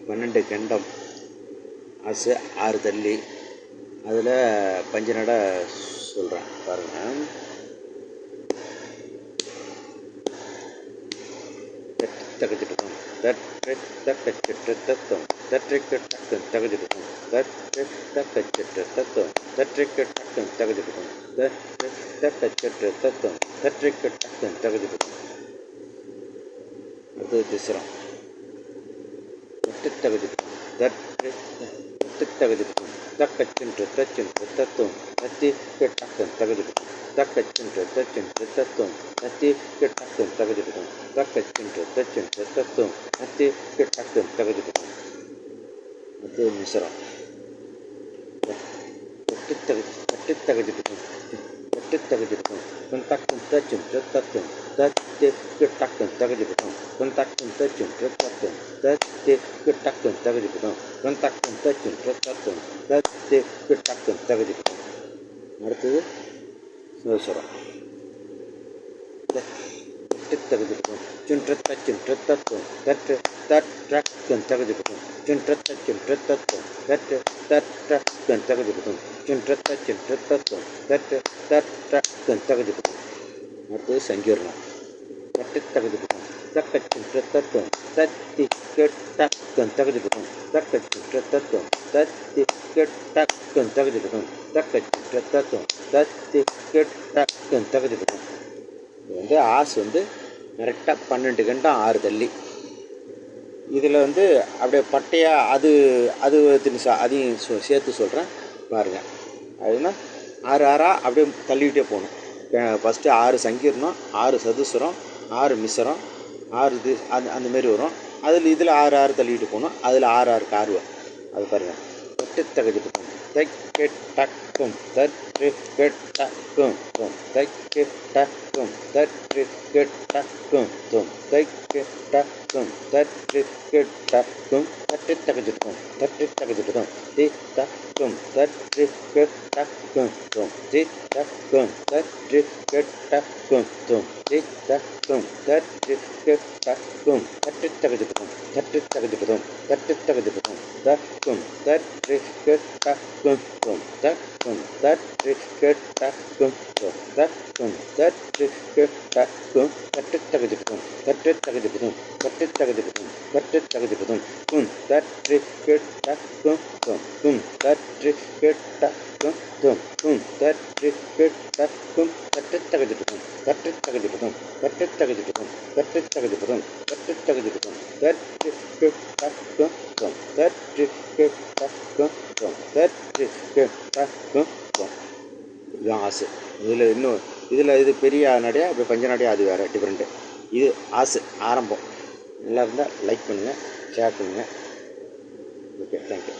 12 கண்டம் ஆசு 6 தள்ளி அதில் பஞ்ச நட சொல்கிறேன் பாருங்கள். தகச்சிட்டுக்கும் தக்கச்சிட்டு தத்துவம் தற்றிக்கு டக்கு தகச்சிட்டுக்கும் தக்கச்சிட்டு தத்துவம் தற்றிக்கு டக்கு தகச்சிட்டுக்கும் தக்கச்சிட்டு தத்துவம் தற்றிக்கு டக்கு தகச்சிட்டுக்கும். அடுத்தது திசரம் தகச்சிட்டுக்கும் தகச்சிட்டுக்கும் தக்கச்சின்று தச்சின்று தத்துவம் தத்திக்கு டக்கு தகச்சிட்டுக்கும் தக்கச்சின்று தச்சின்று தத்துவம் தத்திக்கு டக்கு தகச்சிட்டுக்கும் தக்கச்சின்று தச்சின்று தத்துவம் தத்திக்கு டக்கு தகச்சிட்டுக்கும். அடுத்தது மிசரம் தகச்சிட்டுக்கும் தக்கும் தச்சின்று தத்துவம் தத்திக்கு டக்கு தகச்சிட்டுக்கும் தக்கும் தச்சின்று தத்துவம் தத்திக்கு டக்கு தகச்சிட்டுக்கும் தக்கும் தச்சின்று தத்துவம் தத்திக்கு டக்கு தகச்சிட்டுக்கும். அடுத்தது சுவசரம் தகச்சிட்டுக்கும் சின்று தத்துவம் தக்கும் தகச்சிட்டுக்கும் சின்று தத்துவம் தக்கும் தகச்சிட்டுக்கும் சின்று தத்துவம் தக்கும் தகச்சிட்டுக்கும். அடுத்தது சங்கீர்ணம் தகச்சிட்டுக்கும் தக்கச்சின்று தத்துவம் தத்தி கெட்டக்கும் தகச்சிட்டுக்கும் தக்கச்சின்று தத்துவம் தத்தி கெட்டக்கும் தகச்சிட்டுக்கும் தக்கச்சின்று தத்துவம் தத்தி கெட்டக்கும் தகச்சிட்டுக்கும். இது ஆசு கரெக்டாக 12 கண்டம் 6 தள்ளி. இதில் அப்படியே பட்டையாக அது தினிசா அதையும் சேர்த்து சொல்கிறேன் பாருங்கள். அதுனா 6 6 அப்படியே தள்ளிக்கிட்டே போகணும். ஃபஸ்ட்டு 6 சங்கீர்ணம் 6 சதுசரம் 6 மிசரம் 6 அந்தமாரி வரும். இதில் 6 6 தள்ளிக்கிட்டு போகணும். அதில் 6 6 கார்வம் அது பாருங்கள். தகச்சிட்டுக்கும் தைக்கெட்டக்கும் தற்று கெட்டக்கும் தைக்கெட்டக்கும் தற்று கெட்டக்கும் தைக்கெட்டக்கும் தற்று கெட்டக்கும் தகச்சிட்டுக்கும் தகச்சிட்டுக்கும் தக்கும் தற்று கெட்டக்கும் தக்கும் தற்று கெட்டக்கும் தக்கும் தற்று கெட்டக்கும் தகச்சிட்டுக்கும் தகச்சிட்டுக்கும் தகச்சிட்டுக்கும் தக்கும் தற்று கெட்டக்கும் தக்கும் தற்று கெட்டக்கும் தக்கும் தற்று கெட்டக்கும் தகச்சிட்டுக்கும் தகச்சிட்டுக்கும் தகச்சிட்டுக்கும் தகச்சிட்டுக்கும் கும் தற்று கெட்டக்கும் கும் தற்று கெட்டக்கும் கும் தற்று கெட்டக்கும் தகச்சிட்டுக்கும் தகச்சிட்டுக்கும் தகச்சிட்டுக்கும் தகச்சிட்டுக்கும் தகச்சிட்டுக்கும் தற்று கெட்டக்கும் தற்று கெட்டக்கும் தற்று கெட்டக்கும். இதுதான் ஆசு. இது பெரிய நடையா அப்படி பஞ்ச நடையா அது வேறு டிஃப்ரெண்ட்டு. இது ஆசு ஆரம்பம். நல்லா இருந்தால் லைக் பண்ணுங்கள், ஷேர் பண்ணுங்கள். Okay, thank you.